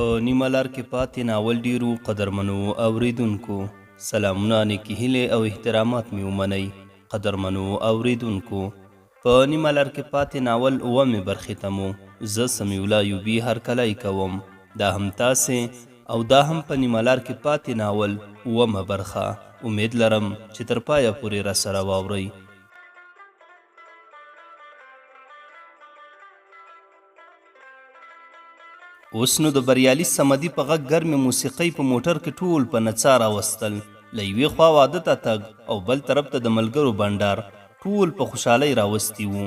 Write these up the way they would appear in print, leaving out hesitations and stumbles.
په نیمه لار کې پاتې ناول ډیرو قدرمنو اوریدونکو سلامونه نیکې هیلې او احترامات مې ومنئ. قدرمنو اوریدونکو په نیمه لار کې پاتې ناول اوومې برخې ته مو زه سمیع الله ایوبي هرکلی کوم. دا هم تاسې او دا هم په نیمه لار کې پاتې ناول اوومه برخه. امید لرم چې تر پایه پورې راسره واورئ. اوس نو د بریالي صمدي په غږ ګرمې موسیقۍ په موټر کې ټول په نڅا راوستل. له یوې خوا واده ته تګ او بل طرف ته د ملګرو بنډار ټول په خوشحالۍ راوستي وو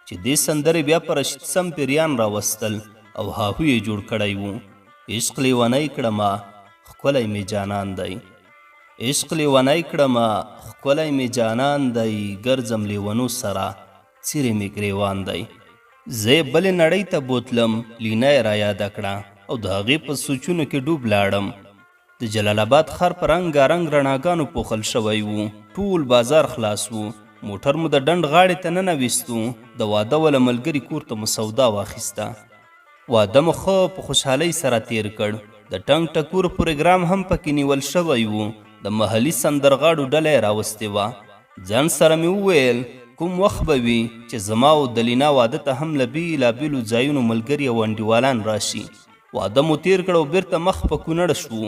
چې دې سندرې بیا په رشید سم پیریان راوستل او هاهو یې جوړ کړی وو. عشق لیونی کړمه ښکلی مې جانان دی، عشق لیونی کړمه ښکلی مې جانان دی، ګرځم لیونو سره څیرې مې ګریوان دی. زه یې بلې نړۍ ته بوتلم، لینا یې را یاده کړه او د هغې په سوچونو کې ډوب لاړم. د جلال آباد ښار په رنګارنګ رڼاګانو پوښل شوی و، ټول بازار خلاص و، موټر مو د ډنډ غاړې ته ننویستو. د واده وله ملګري کور ته مو سودا واخیسته. واده مو ښه په خوشحالۍ سره تیر کړ. د ټنګ ټکور پروګرام هم پکې نیول شوی و. د محلي سندرغاړو ډله یې راوستې وه. ځان سره مې وویل کوم وخت به وي چې زما او د لینا واده ته هم له بېلابېلو ځایونو ملګري او انډیوالان راشي. واده مو تیر کړ او بیرته مخ په کونړ شو.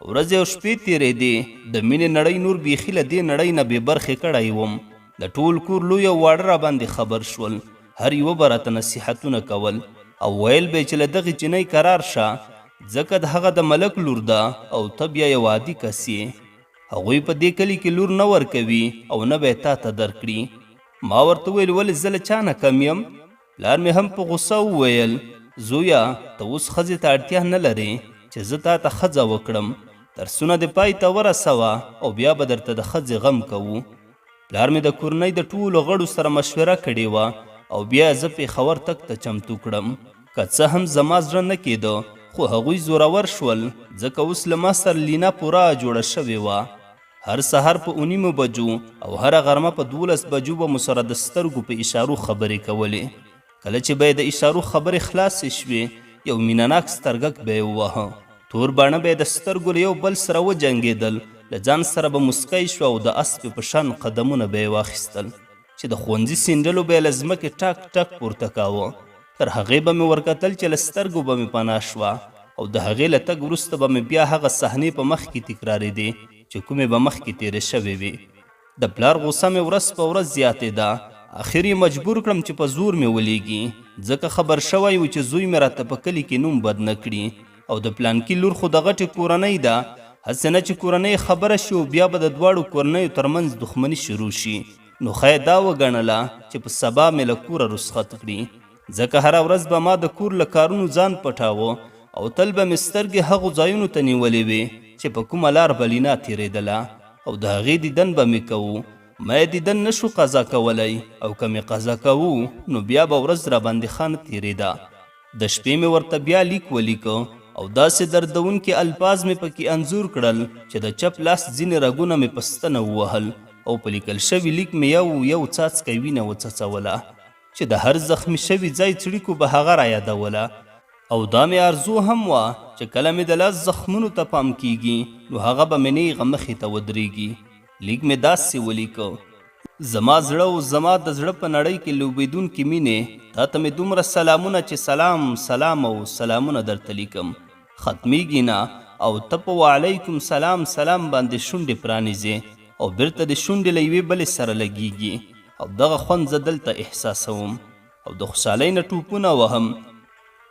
ورځې او شپې تېرېدې. د مینې نړۍ نور بیخي له دې نړۍ نه بې برخې کړی وم. د ټول کور لوی او واړه راباندې خبر شول. هر یوه به راته نصیحتونه کول او ویل به چې له دغې جنۍ قرار شه، ځکه د هغه د ملک لور ده او ته بیا یو عادي کس یې. هغوی په دې کلي کې لور نه ورکوي او نه به یې تا ته درکړي. ما ورته ویل ولې زه له چا نه کم یم؟ پلار مې هم په غوسه وویل زویه ته اوس ښځې ته اړتیا نه لرې چې زه تا ته ښځه وکړم. درسونه دې پای ته ورسوه او بیا به درته د ښځې غم کوو. پلار مې د کورنۍ د ټولو غړو سره مشوره کړې وه او بیا زه پېښور تګ ته چمتو کړم. که څه هم زما زړه نه کېده خو هغوی زورور شول، ځکه اوس له ما سره لینا پوره جوړه شوې وه. هر سهار په 9 بجو او هره غرمه په 12 بجو به مو سره د سترګو په اشارو خبرې کولې. کله چې به یې د اشارو خبرې خلاصې شوې یو مینهناک سترګک به یې وواهه. تور باڼه به یې د سترګو له یو بل سره وجنګېدل. له ځان سره به مسکی شو او د اسپې په شان قدمونه به یې واخیستل چې د ښوونځي سینډلو به یې له ځمکې ټک ټک پورته کاوه. تر هغې به مې ورکتل چې له سترګو به مې پناه شوه او د هغې له تګ وروسته به مې بیا هغه صحنې په مخ کې تکرارېدې چې کومې به مخکې تېرې شوې وې. د پلار غوسه مې ورځ په ورځ زیاتېده. اخر یې مجبور کړم چې په زور مې ولیږي، ځکه خبر شوی و چې زوی مې راته په کلي کې نوم بد نه کړي او د پلانکي لور خو د غټې کورنۍ ده. هسې نه چې کورنۍ خبره شي او بیا به د دواړو کورنیو ترمنځ دښمني شروع شي. نو ښه دا وګڼله چې په سبا مې له کوره رخصت کړي، ځکه هره ورځ به ما د کور له کارونو ځان پټاوه او تل به مې سترګې هغو ځایونو ته نیولې وې چې په کومه لار به لینا تېرېدله او د هغې دیدن به مې کوو. ما یې دیدن نه شو قضا کولی او که مې قضا کوو نو بیا به ورځ راباندې ښه نه تېرېده. د شپې مې ورته بیا لیک ولیکه او داسې دردونکي الفاظ مې پکې انځور کړل چې د چپ لاس ځینې رګونه مې په ستنه ووهل او په لیکل شوي لیک مې یو څاڅکی وینه وڅڅوله چې د هر زخمي شوي ځای څړیکو به هغه را یادوله. او دا مې آرزو هم وه چې کله مې د لاس زخمونو ته پام کیږي نو هغه به مې نیغه مخې ته ودرېږي. لیک مې داسې ولیکه زما زړه او زما د زړه په نړۍ کې لوبېدونکې مینې، تا ته مې دومره سلامونه چې سلام سلام او سلامونه درته لیکم. ختمیږي نه او ته په وعلیکم سلام سلام باندې شونډې پرانیزې او بیرته د شونډې له یوې بلې سره لګیږي او دغه خوند زه دلته احساسوم او د خوشحالۍ نه ټوپونه وهم.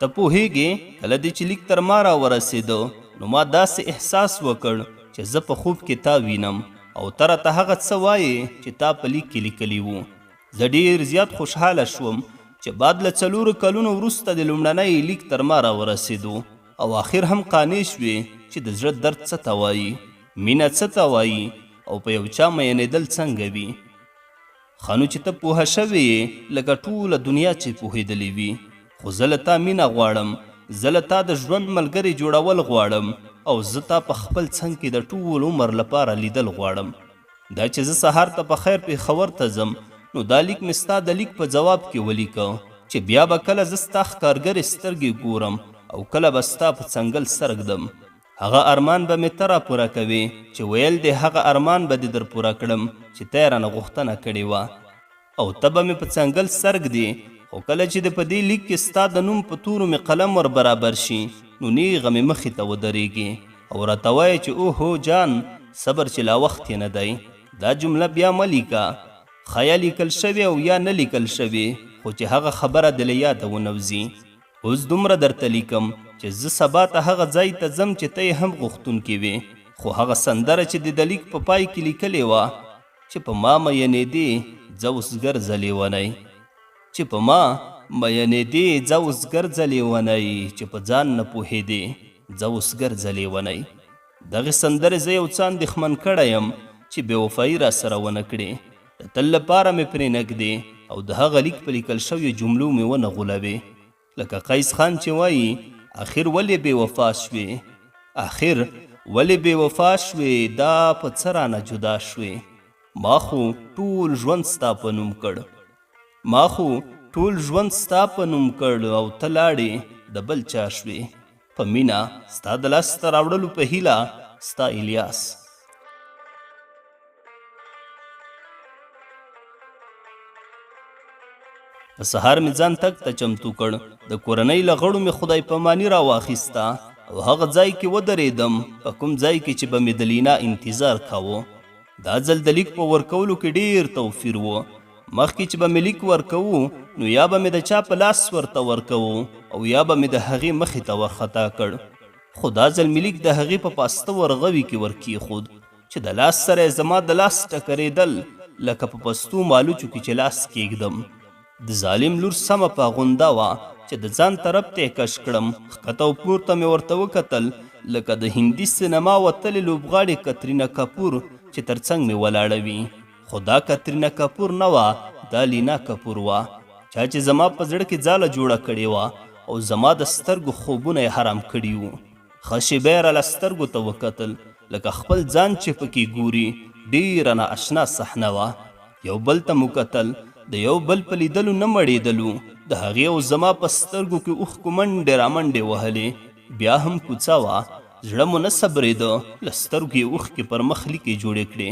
ته پوهېږې کله دې چې لیک تر ما راورسېده نو ما داسې احساس وکړ چې زه په خوب کې تا وینم او ته راته هغه څه وایې چې تا په لیک کې لیکلي وو. زه ډېر زیات خوشحاله شوم چې بعد له 4 کلونو وروسته د لومړنۍ لیک تر ما راورسېدو او آخر هم قانع شوې چې د زړه درد څه ته وایي، مینه څه ته وایي او په یو چا مینېدل څنګه وي. ښه نو چې ته پوهه شوې یې لکه ټوله دنیا چې پوهېدلې وي، خو زه له تا مینه غواړم، زه له تا د ژوند ملګري جوړول غواړم او زه تا په خپل څنګ کې د ټول عمر لپاره لیدل غواړم. دا چې زه سهار ته په خیر پېښور ته ځم نو دا لیک مې ستا د لیک په ځواب کې ولیکه چې بیا به کله زه ستا ښکارګرې سترګې ګورم او کله به ستا په څنګل سر ږدم. هغه ارمان به مې ته راپوره کوې چې ویل دې هغه ارمان به دې در پوره کړم چې ته یې رانه غوښتنه کړې وه. او ته به مې په څنګل سر ږدې، خو کله چې د په دې لیک کې ستا د نوم په تورو مې قلم ور برابر شي نو نیغه مې مخې ته ودرېږې او راته وایې چې اوهو جان صبر چې لا وخت یې نه دی. دا جمله بیا مه لیکه، ښه یا لیکل شوې او یا نه لیکل شوې، خو چې هغه خبره دې له یاده ونوځي. اوس دومره درته لیکم چې زه سبا ته هغه ځای ته ځم چې ته یې هم غوښتونکې وې، خو هغه سندره چې د لیک په پای کې لیکلې وه چې په ما مینېدې ځه اوس ګرځه لیونی، چې په ما مینېدې ځه اوس ګرځه لیونی، چې په ځان نه پوهېدې ځه اوس ګرځه لیونی. دغې سندرې زه یو څه اندېښمن کړی یم چې بې وفایي را سره ونه کړې، د تل لپاره مې پرې نږدې او د هغه لیک په لیکل شویو جملو مې ونه غولوې. لکه قیس خان چې وایي آخر ولې بې وفا شوې، آخر ولې بې وفا شوې، دا په څه رانه جدا شوې. ما خو ټول ژوند ستا په نوم کړ، ما خو ټول ژوند ستا په نوم کړ او ته لاړې د بل چا شوې. په مینه ستا د لاسته راوړلو په هیله ستا الیاس. په سهار مې ځان تګ ته چمتو کړ، د کورنۍ له غړو مې خدای پاماني را واخیسته او هغه ځای کې ودرېدم په کوم ځای کې چې به مې د لینا انتظار کاوه. دا ځل د لیک په ورکولو کې ډېر توفیر و. مخکې چې به مې لیک ورکوو نو یا به مې د چا په لاس ورته ورکوو او یا به مې د هغې مخې ته ورخطا کړ. خو دا ځل مې لیک د هغې په پاسته ورغوي کې ورکېښود چې د لاس سره یې زما د لاس ټکرېدل لکه په پستو مالوچو کې چې لاس کېږدم. د ظالم لور سمه پاغونده وه چې د ځان طرف ته یې کش کړم. ښکته او پورته مې ورته وکتل لکه د هندي سینما وتلې لوبغاړې کترینه کپور چې تر څنګ مې ولاړه وي. خو دا کترینه کپور نه وه، دا لینا کپور وه، چا چې زما په زړه کې ځاله جوړه کړې وه او زما د سترګو خوبونه یې حرام کړي وو. ښه شېبه یې راله سترګو ته وکتل لکه خپل ځان چې پکې ګوري. ډېره نا اشنا صحنه وه. یو بل ته مو کتل، د یو بل په لیدلو نه مړېدلو. د هغې او زما په سترګو کې اوښکو منډې رامنډې وهلې. بیا هم کوڅه وه، زړه مو نه صبرېده، له سترګو یې اوښکې پر مخ لیکې جوړې کړې.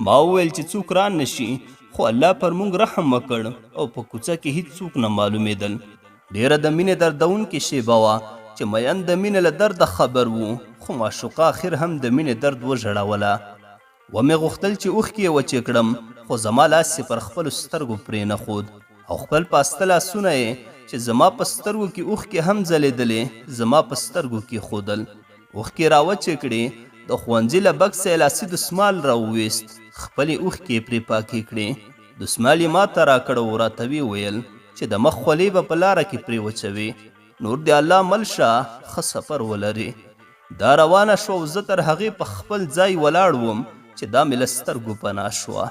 ما وویل چې څوک را نه شي، خو الله پر موږ رحم وکړ او په کوڅه کې هیڅوک نه معلومېدل. ډېره د مینې دردونکې شیبه وه چې مین د مینې له درده خبر وو، خو معشوقه آخر هم د مینې درد وژړوله. ومې غوښتل چې اوښکې یې وچې کړم، خو زما لاس یې پر خپلو سترګو پرې نه ښود او خپل پاسته لاسونه یې چې زما په سترګو کې اوښکې هم ځلېدلې زما په سترګو کې ښودل. اوښکې راوچې کړې، د ښوونځي له بکسه یې لاسي دسمال راوویست، خپلې اوښکې یې پرې پاکې کړې. دسمال یې ماته راکړ او راته ویې ویل چې د مخ خولې به په لاره کې پرې وچوي. نور دې الله مل شه، ښه سفر ولرې. دا روانه شوه او زه تر هغې په خپل ځای ولاړ وم چې دا مې له سترګو پناه شوه.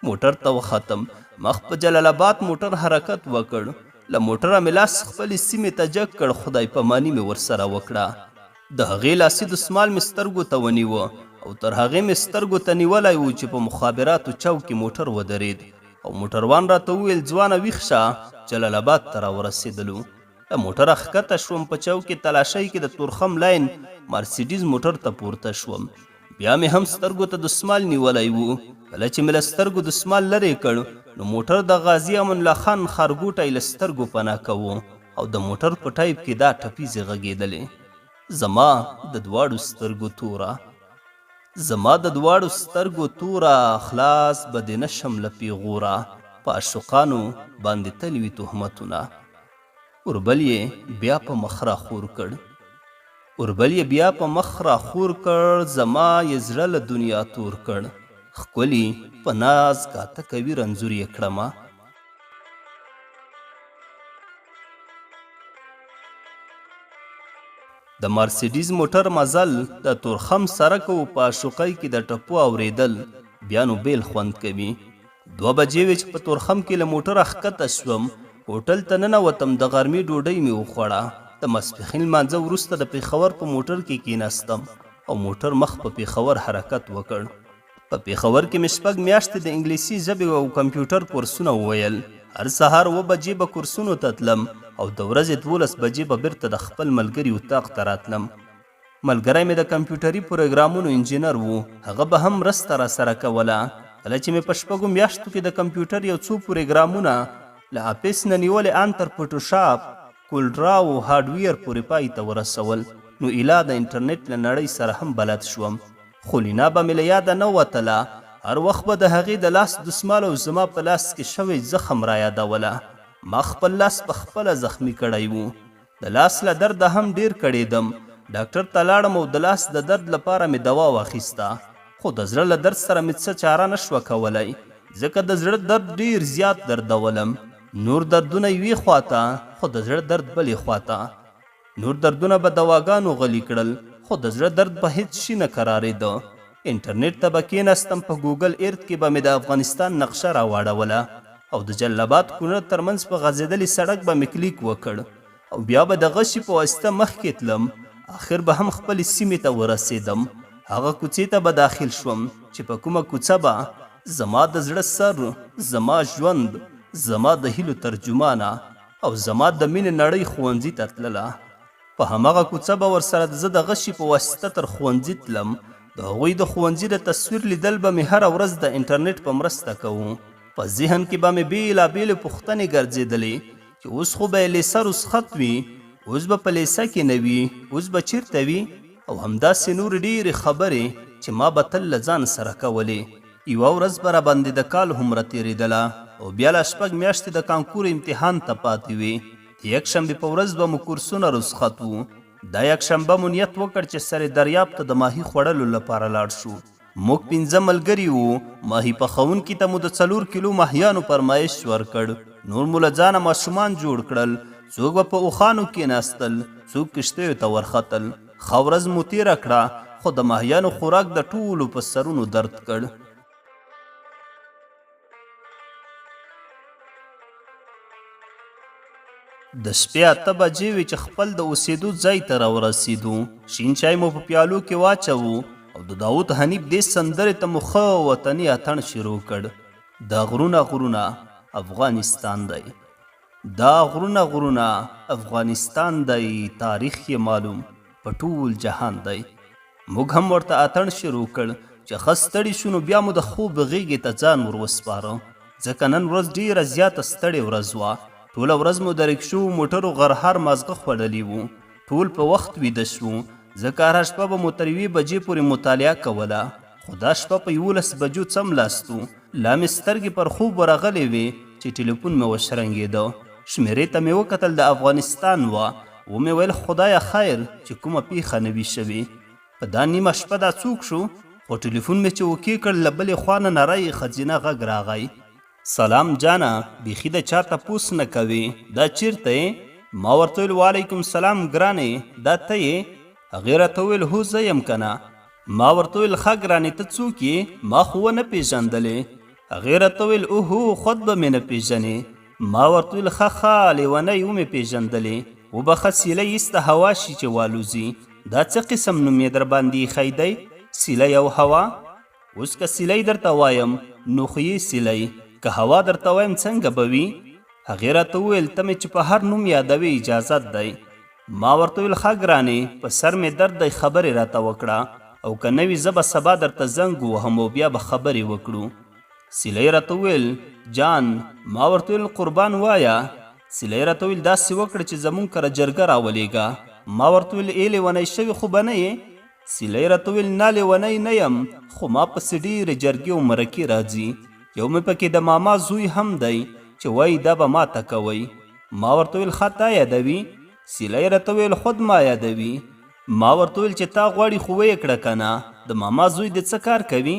موټر ته وختم، مخ په جلال آباد موټر حرکت وکړ. له موټره مې لاس خپلې سیمې ته جګ کړ، خدای پاماني مې ورسره وکړه. د هغې لاسي دسمال مې سترګو ته ونیوه او تر هغې مې سترګو ته نیولی و چې په مخابراتو چوک کې موټر ودرېد او موټروان راته وویل ځوانه ویښ شه، جلال آباد ته راورسېدلو. له موټره ښکته شوم، په چوک کې تلاشۍ کې د تورخم لاین مرسیډیز موټر ته پورته شوم. بیا مې هم سترګو ته دسمال نیولی و. کله چې مې له سترګو دسمال لرې کړ نو موټر د غازي امان الله خان ښارګوټی له سترګو پناه کوو او د موټر په ټایپ کې دا ټپیزې غږېدلې: زما د دواړو سترګو توره، زما د دواړو سترګو توره، خلاص به دې نشم له پیغوره، په عاشقانو باندې تل وي تهمتونه. اوربل یې بیا په مخ راخور کړ، اوربل یې بیا په مخ راخور کړ، زما یې زړه له دنیا تور کړ. ښکلي په ناز کاته کوي رنځور یې کړمه. د مرسیډیز موټر مزل د تورخم سرک او په عاشقۍ کې د ټپو اورېدل بیا نو بیل خوند کوي. 2 بجې وې چې په تورخم کې له موټره ښکته شوم. هوټل ته ننوتم، د غرمې ډوډۍ مې وخوړه. د ماسپښین لمانځه وروسته د پېښور په موټر کې کېناستم او موټر مخ په پېښور حرکت وکړ. په پېښور کې مې 6 میاشتې د انګلیسي ژبې او کمپیوټر کورسونه وویل. هر سهار 7 بجې به کورسونو ته تلم او د ورځې 12 بجې به بیرته د خپل ملګري اتاق ته راتلم. ملګری مې د کمپیوټري پروګرامونو انجینر و. هغه به هم مرسته راسره کوله. کله چې مې په 6 میاشتو کې د کمپیوټر یو څو پروګرامونه له اپس نه نیولې ان تر فوټوشاپ، کولډرا او هارډویر پورې پای ته ورسول، نو ایلا د انټرنیټ له نړۍ سره هم بلد شوم. خو لینا به مې له یاده نه وتله. هر وخت به د هغې د لاس دسمال او زما په لاس کې شوی زخم را یادوله. ما خپل لاس په خپله زخمی کړی و. د لاس له درده هم ډیر کړېدم. ډاکټر ته لاړم او د لاس د درد لپاره مې دوا واخیسته، خو د زړه له درد سره مې څه چاره نه شوه کولی، ځکه د زړه درد ډیر زیات دردولم. نور دردونه یوې خواته، خو د زړه درد بلې خواته. نور دردونه به دواګانو غلي کړل، خو د زړه درد به هیڅ شي نه قرارېده. انټرنیټ ته به کېناستم، په ګوګل ارت کې به مې د افغانستان نقشه راواړوله او د جل آباد کونړ ترمنځ په غځېدلي سړک به مې کلیک وکړ او بیا به د غشي په واسطه مخکې تلم. آخر به هم خپلې سیمې ته ورسېدم. هغه کوڅې ته به داخل شوم چې په کومه کوڅه به زما د زړه سر، زما ژوند، زما د هیلو ترجمانه او زما د مینې نړۍ ښوونځي ته تلله. په همغه کوڅه به ورسره زه د غشي په واسطه تر ښوونځي تلم. د هغوی د ښوونځي د تصویر لیدل به مې هره ورځ د انټرنیټ په مرسته کوو. په ذهن کې به مې بېلابېلې پوښتنې ګرځېدلې چې اوس خو به یې لیسه رسخت وي، اوس به په لیسه کې نه وي، اوس به چیرته وي، او همداسې نورې ډېرې خبرې چې ما به تل له ځان سره کولې. یوه ورځ به راباندې د کال هومره تېرېدله او بیا لا 6 میاشتې د کانکور امتحان ته پاتې وې. د یکشنبې په ورځ به مو کورسونه رسخت وو. دا یکشنبه مو نیت وکړ چې سرې دریاب ته د ماهي خوړلو لپاره لاړ شو. موږ 15 ملګري وو. ماهي پخوونکي ته مو د 4 کیلو ماهیانو فرمایش ورکړ. نور مو له ځانه ماشومان جوړ کړل. څوک به په اوښانو کېناستل، څوک کښتیو ته ورختل. ښه ورځ مو تېره کړه، خو د ماهیانو خوراک د ټولو په سرونو درد کړ. د شپې 8 بجې وې چې خپل د اوسېدو ځای ته راورسېدو. شین چای مو په پیالو کې واچوو او د داود حنیف دې سندرې ته مو ښه وطني اتڼ شروع کړ. دا غرونه غرونه افغانستان دی، دا غرونه غرونه افغانستان دی، تاریخ یې معلوم په ټول جهان دی. موږ هم ورته اتڼ شروع کړ چې ښه ستړي شو، نو بیا مو د خوب غېږې ته ځان ور وسپاره، ځکه نن ورځ ډېره زیاته ستړې ورځ وه. ټوله ورځ مو د رکشو موټرو غرهار مازغه خوړلی وو. ټول په وخت ویده شو، ځکه هره شپه به مو تر 1 بجې پورې مطالعه کوله. خو دا شپه په 11 بجو څملاستو. لا مې سترګې پر خوب ورغلې وې چې ټلیفون مې وشرنګېده. شمېرې ته مې وکتل، د افغانستان وه. ومې ویل خدایه خیر چې کومه پیښه نه وي شوې. په دا نیمه شپه دا څوک شو؟ خو ټلیفون مې چې وکې کړ، له بلې خوا نه نری ښځینه غږ راغی. سلام جانه، بیخي د چا تپوس نه کوې، دا چیرته یې؟ ما ورته ویل وعلیکم سلام ګرانې، دا ته یې؟ هغې راته وویل هو زه یم که نه. ما ورته ویل ښه ګرانې ته څوک یې؟ ما خو ونه پېژندلې. هغې راته ویل اوهو خود به مې نه پېژنې. ما ورته ویل ښه لیونۍ ومې پېژندلې، وبخه سیلی ایسته هوا شي چې والوځي. دا څه قسم نوم یې در باندې ایښی دی؟ سیلی او هوا؟ اوس که سیلی درته وایم نو خو یې سیلی، که هوا درته وایم څنګه به وي؟ هغې راته وویل ته مې چې په هر نوم یادوې اجازت دی. ما ورته ویل ښه ګرانې، په سر مې درد دی، خبرې راته وکړه، او که نه وي زه به سبا درته زنګ ووهم او بیا به خبرې وکړو. سیلی راته وویل جان. ما ورته ویل قربان وایه. سیلی راته ویل داسې وکړه چې زمونږ کره جرګه راولېږه. ما ورته ویل ای لیونی شوي خو به نه یې؟ سیلی راته ویل نه لیونی نه یم، خو ما پسې ډېرې جرګې او مرکې راځي. یو مې پکې د ماما زوی هم دی چې وایي دا به ما ته کوئ. ما ورته ویل ښه تا یادوي؟ سیلی راته ویل خود ما یادوي. ما ورته ویل چې تا غواړي خو ویې کړه که نه، د ماما زوی دې څه کار کوي؟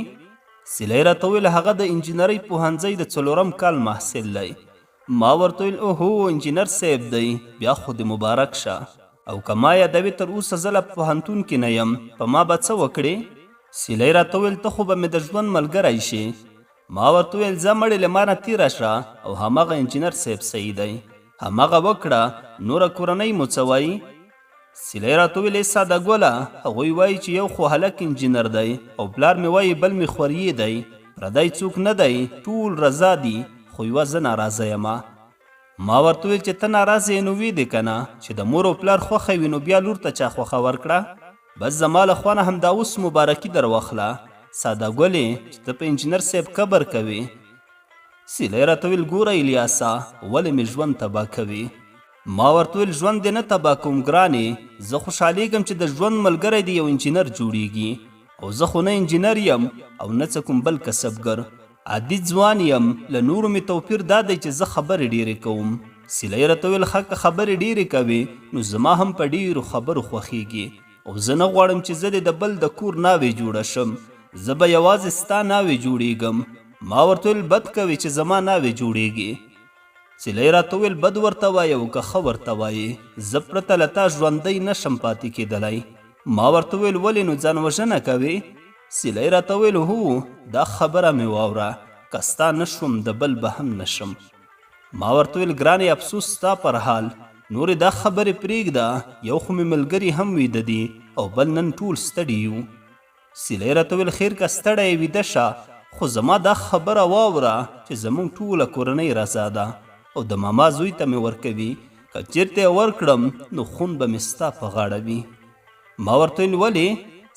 سیلی راته ویل هغه د انجینرۍ پوهنځۍ د 4م کال محصل دی. ما ورته ویل اوهو انجینر صاحب دی، بیا خو دې مبارک شه. او که ما یادوي تر اوسه زه لا پوهنتون کې نه یم، په ما به څه وکړې؟ سیلی راته ویل ته خو به مې د ژوند ملګری شې. ما ورته ویل ځه مړې له ما نه تېره شه، او همغه انجینر صاحب صحیح دی، همغه وکړه، نوره کورنۍ مو څه وایي؟ سیلی راته ویل ای ساده ګله، هغوی وایي چې یو خو هلک انجینر دی او پلار مې وایي بل مې خوریې دی، پردی څوک نه دی، ټول رضا دي، خو یوه زه ناراضه یمه. ما ورته وویل چې ته ناراضه یې نو ویې دی که نه چې د مور او پلار خوښه وي نو بیا لور ته چا خوښه ورکړه؟ بس زما له خوا نه همدا اوس مبارکي در واخله. ساده ګلې چې ته په انجینر صاحب قبر کوې. سیلۍ راته ویل ګوره الیاسا ولې مې ژوند تباه کوي؟ ما ورته ویل ژوند دې نه تباه کوم ګرانې، زه خوشحالیږم چې د ژوند ملګری دی یو انجینر جوړیږي، او زه خو نه انجینر یم او نه څه کوم بل کسبګر، عادي ځوان یم. له نورو مې توپیر دا دی چې زه خبرې ډېرې کوم. سیلۍ راته ویل ښه که خبرې ډېرې کوې نو زما هم په ډېرو خبرو خوښیږي، او زه نه غواړم چې زه دې د بل د کور ناوې جوړه شم، زه به یوازې ستا ناوې جوړیږم. ما ورته ویل بد کوې چې زما ناوې جوړیږي. سیلۍ راته ویل بد ورته وایې او که ښه ورته وایې، زه پرته له تا ژوندی نشم پاتې کېدلی. ما ورته ویل ولې نو ځان وژنه کوې؟ سیلۍ راته ویل هو دا خبره مې واوره، که ستا نشوم د بل به هم نشم. ما ورته ویل ګرانې افسوس ستا پر حال، نورې دا خبرې پرېږده، یو خو مې ملګري هم ویده دي او بل نن ټول ستړي یو. سیلۍ راته ویل خیر که ستړی یې ویده شه، خو زما دا خبره واوره چې زموږ ټوله کورنۍ رضا ده او د ماما زوی ته مې ورکوي، که چېرته یې ورکړم نو خون به مې ستا په غاړه وي. ما ورته ویل ولې؟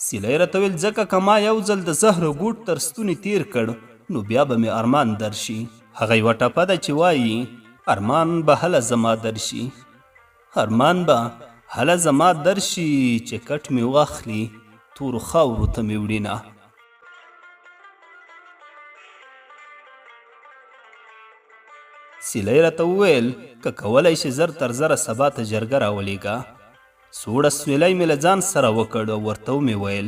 سیلۍ راته ویل ځکه که ما یو ځل د زهرو ګوټ تر ستوني تیر کړ نو بیا به مې ارمان درشي. هغه یوه ټپه ده چې وایي ارمان به هله زما درشي، ارمان به هله زما درشي چې کټ مې واخلي تورو خاورو ته مې وړینه. سیلۍ راته وویل که کولی شي زر تر زره سبا ته جرګه راولېږه. سوړه سویلی مې له ځان سره وکړ او ورته ومې ویل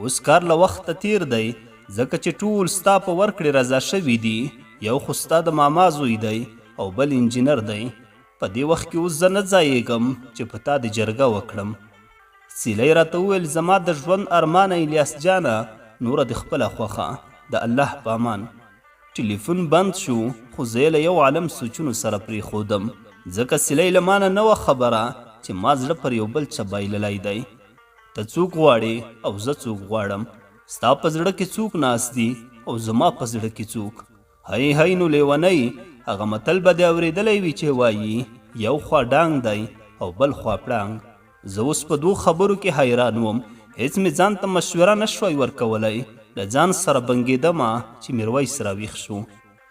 اوس کار له وخته تیر دی، ځکه چې ټول ستا په ورکړې رضا شوي دي، یو خو ستا د ماما زوی دی او بل انجینر دی. په دې وخت کې اوس زه نه ځایېږم چې په تا د جرګه وکړم. سیلۍ راته وویل زما د ژوند ارمانه الیاس جانه نوره د خپله خوښه، د الله په امان. ټلیفون بند شو خو زه یې له یو عالم سوچونو سره پرېښودم، ځکه سیلۍ له ما نه نه وه خبره چې ما زړه پر یو بل چا بایللی دی. ته څوک غواړې او زه څوک غواړم، ستا په زړه کې څوک ناست دي او زما په زړه کې څوک. هی هی نو لیونی، هغه متل به دې اورېدلی وي چې وایي یو خوا ډانګ دی او بل خوا پړانګ. زه اوس په دوو خبرو کې حیران وم، هېڅ مې ځان ته مشوره نه شوی ورکولی. له ځان سره بنګېدمه چې میرویس راویښ شو،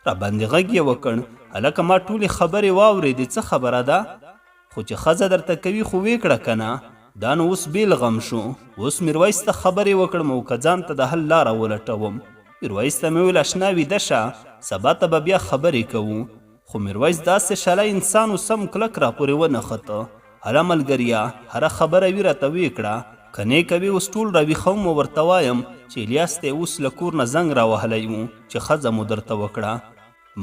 راباندې غږ یې وکړ هلکه ما ټولې خبرې واورېدې، څه خبره ده؟ خو چې ښځه درته کوي خو ویې کړه که نه؟ دا نو اوس بېل غم شو. اوس میرویس ته خبرې وکړم او که ځان ته د حل لاره ولټوم. میرویس ته مې ویل اشنا ویده شه، سبا ته به بیا خبرې کوو. خو میرویس داسې شلی انسان و سم کلک راپورې ونښته. هله ملګریا هره خبره وي راته ویې کړه، که نه کوي اوس ټول راویښوم او ورته وایم چې الیاس ته یې اوس له کور نه زنګ راوهلی و چې ښځه مو درته وکړه.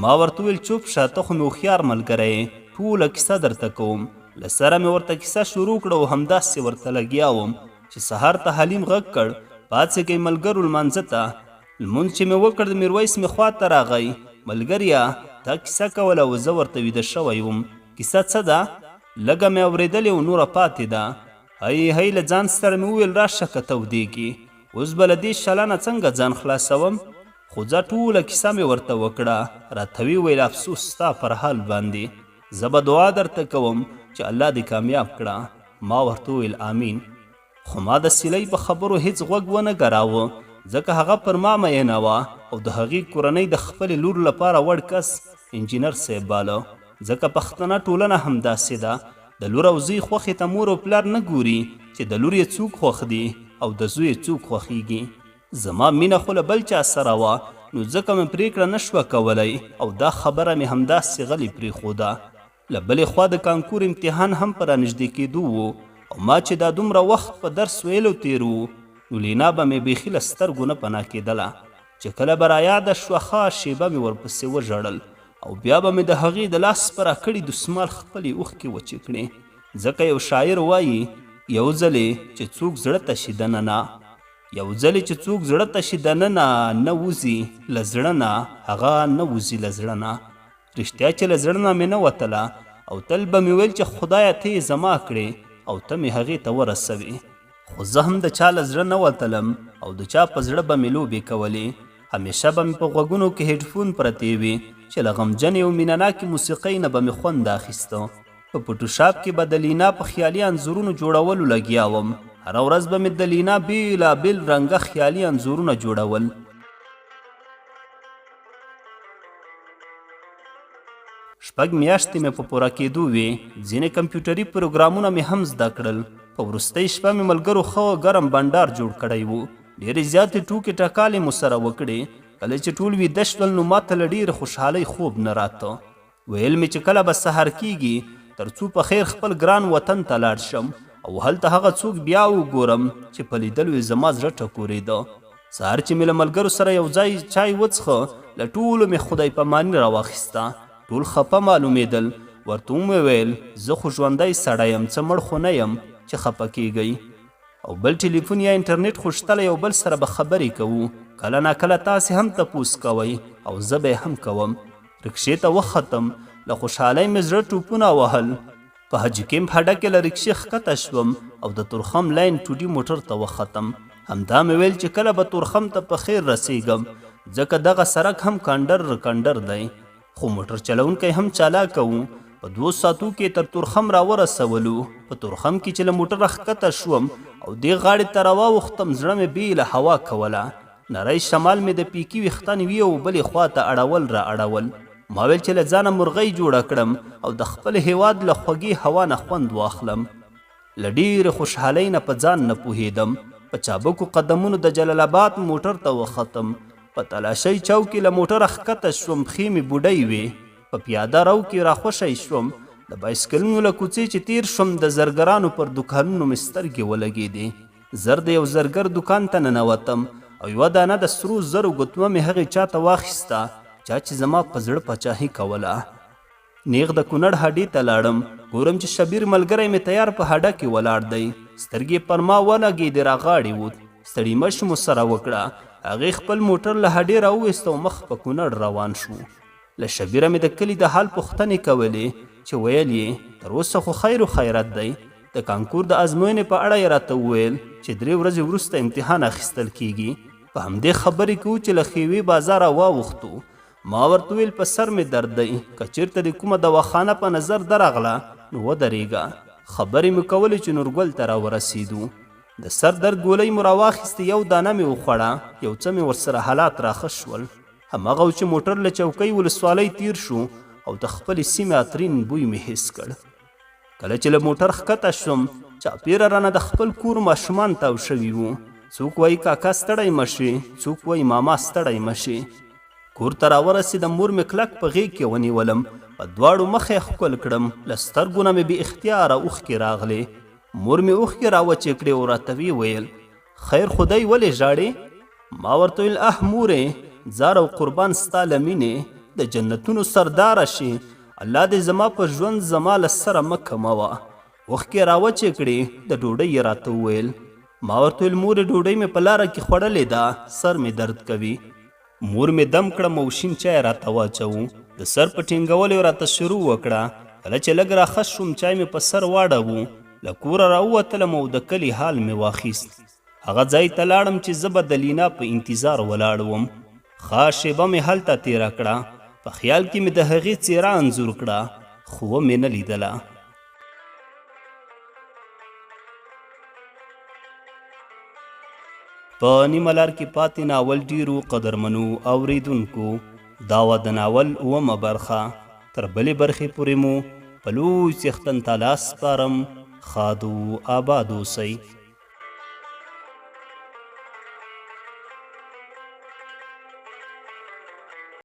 ما ورته ویل چوپ شه، ته خو مې هوښیار ملګری یې، ټوله کیسه درته کوم. له سره مې ورته کیسه شروع کړه او همداسې ورته لګیا وم چې سهار ته حلیم غږ کړ پاڅېږئ ملګرو لمانځه ته. لمونځ چې مې وکړ د میرویس مې خواته راغی، ملګریا تا کیسه کوله او زه ورته ویده شوی وم. کیسه څه ده؟ لږه مې اورېدلې او نوره پاتې ده. هی هی له ځان سره مې وویل راشه که تودېږي، اوس به له دې شلانه څنګه ځان خلاصوم؟ خو ځه ټوله کیسه مې ورته وکړه، راته ویې ویل افسوس ستا پر حال باندې، زه به دعا درته کوم چې الله دې کامیاب کړه. ما ورته وویل آمین. خو ما د سیلۍ په خبرو هیڅ غوږ ونه ګراوه، ځکه هغه پر ما مینه وه او د هغې کورنۍ د خپلې لور لپاره وړ کس انجینر صاحب باله، ځکه پښتنه ټولنه همداسې ده، د لور او زوی خوښې ته مور او پلار نه ګوري چې د لور یې څوک خوښ دي او د زوی یې څوک خوښیږي. زما مینه خو له بل چا سره وه، نو ځکه مې پرېکړه نه شوه کولی او دا خبره مې همداسې غلې پرېښوده. له بلې خوا د کانکور امتحان هم په رانږدې کېدو و او ما چې دا دومره وخت په درس ویلو تېر و نو لینا به مې بیخي له سترګو نه پناه کېدله، چې کله به رایاده شوه ښه شیبه مې ورپسې وژړل او بیا به مې د هغې د لاس په راکړي دسمال خپلې اوښکې وچې کړې، ځکه یو شاعر وایي یو ځلې چې څوک زړه ته شي دننه، یو ځلې چې څوک زړه ته شي دننه نه وځي له زړه نه، هغه نه وځي له زړه نه. رښتیا چې له زړه نه مې نه وتله او تل به مې ویل چې خدایه ته یې زما کړې او ته مې هغې ته ورسوې. خو زه هم د چا له زړه نه وتلم او د چا په زړه به مې لوبې کولې. همیشه به مې په غوږونو کې هیډفون پرتې وي چې له غمجنې او مینهناکې موسیقۍ نه به مې خوند اخیسته. په فوټوشاپ کې به د لینا په خیالي انځورونو جوړولو لګیا وم. هره ورځ به مې د لینا بېلابېل رنګه خیالي انځورونه جوړول. شپږ میاشتې مې په پوره کېدو وې. ځینې کمپیوټري پروګرامونه مې هم زده کړل. په وروستۍ شپه مې ملګرو ښه ګرم بنډار جوړ کړی و. ډېرې زیاتې ټوکې ټکالې مو سره وکړې. کله چې ټول ویده شول نو ما ته له ډېرې خوشحالۍ خوب نه راته. ویل مې چې کله به سحر کېږي تر څو په خیر خپل ګران وطن ته لاړ شم او هلته هغه څوک بیا وګورم چې په لیدلو یې زما زړه ټکورېده. سهار چې مې له ملګرو سره یو ځای چای وڅښه له ټولو مې خدای پاماني راواخیسته. ټول خفه معلومېدل. ورته مې ویل زه خو ژوندی سړی یم، څه مړ خو نه یم چې خفه کېږئ. او بل ټلیفون یا انټرنیټ خو شته، له یو بل سره به خبرې کوو. کله ناکله تاسې هم تپوس کوئ او زه به یې هم کوم. رکشې ته وختم. له خوشحالۍ مې زړه ټوپونه وهل. په حاجي کیمپ هډه کې له رکشې ښکته شوم او د تورخم لاین ټوډي موټر ته وختم. همدا مې ویل چې کله به تورخم ته په خیر رسېږم، ځکه دغه سړک هم کنډر دی. خو موټر چلونکی هم چالاک و. په 2 ساعتو کې تر تورخم راورسولو. په تورخم کې چې له موټره ښکته شوم او دې غاړې ته راواوښتم، زړه مې بېله هوا کوله. نری شمال مې د پیکي ویښتان وي او بلې خوا ته اړول. ما ویل چې له ځانه مرغۍ جوړه کړم او د خپل هیواد له خوږې هوا نه خوند واخلم. له ډېرې خوشحالۍ نه په ځان نه پوهېدم. په چابکو قدمونو د جلال آباد موټر ته وختم. په تلاشۍ چوک کې له موټره ښکته شوم. پښې مې بوډۍ وې. په پیاده رو کې راخوشی شوم. د بایسکلونو له کوڅې چې تیر شوم د زرګرانو پر دوکانونو مې سترګې ولګېدې. زر د یو زرګر دوکان ته ننوتم او یوه دانه د سرو زرو ګوتمه مې هغې چا ته واخیسته چا چې زما په زړه پاچاهي کوله. نیغ د کونړ هډې ته لاړم. ګورم چې شبیر ملګری مې تیار په هډه کې ولاړ دی. سترګې پر ما ولګېدې، راغاړې ووت. ستړي مش مو سره وکړه. هغې خپل موټر له هډې راوویست او مخ په کونړ روان شو. له شبیره مې د کلي د حال پوښتنې کولې چې ویل یې تر اوسه خو خیر و خیرت دی. د کانکور د ازموینې په اړه یې راته وویل چې 3 ورځې وروسته امتحان اخیستل کېږي. په همدې خبرې کوو چې له خیوې بازاره واوښتو. ما ورته ویل په سر مې درد دی، که چېرته د کومه دواخانه په نظر درغله نو ودرېږه. خبرې مې کولې چې نورګل ته راورسېدو. د سر درد ګولۍ مو راواخیستې، یو دانه مې وخوړه، یو څه مې ورسره حالات راښه شول. هماغه و چې موټر له چوکۍ ولسوالۍ تیر شو او د خپلې سیمې عطرین بوی مې حس کړ. کله چې له موټر ښکته شوم چاپېره رانه د خپل کور ماشومان تاو شوي وو. څوک وایي کاکا ستړی مه شې، څوک وایي ماما ستړی مه شې. کور ته راورسېدم. مور مې کلک په غېږ کې ونیولم. په دواړو مخ یې ښکل کړم. له سترګو نه مې بې اختیاره اوښکې راغلې. مور مې اوښکې راوچې کړې او راته ویې ویل خیر خدای ولې ژاړې؟ ما ورته ویل مورې زار او قربان ستا له مینې د جنتونو سرداره شي. الله دې زما په ژوند زما له سره مه کموه. اوښکې راوچې کړې. د ډوډۍ یې راته وویل. ما ورته ویل مورې ډوډۍ مې په لاره کې خوړلې ده، سر مې درد کوي. مور مې دم کړم او شین چای راته واچوو. د سر په ټینګولو یې راته شروع وکړه. کله چې لږ راښه شوم چای مې په سر واړوو. له کوره راووتلم او د کلي حال مې واخیست. هغه ځای ته لاړم چې زه به د لینا په انتظار ولاړ وم. ښه شېبه مې هلته تېره کړه. په خیال کې مې د هغې څېره انځور کړه، خو ومې نه لیدله. په نیمه لار کې پاتې ناول ډېرو قدرمنو اورېدونکو، دا وه د ناول 8مه برخه. تر بلې برخې پورې مو په لوی څښتن ته لاس سپارم. ښاد و آباد اوسئ.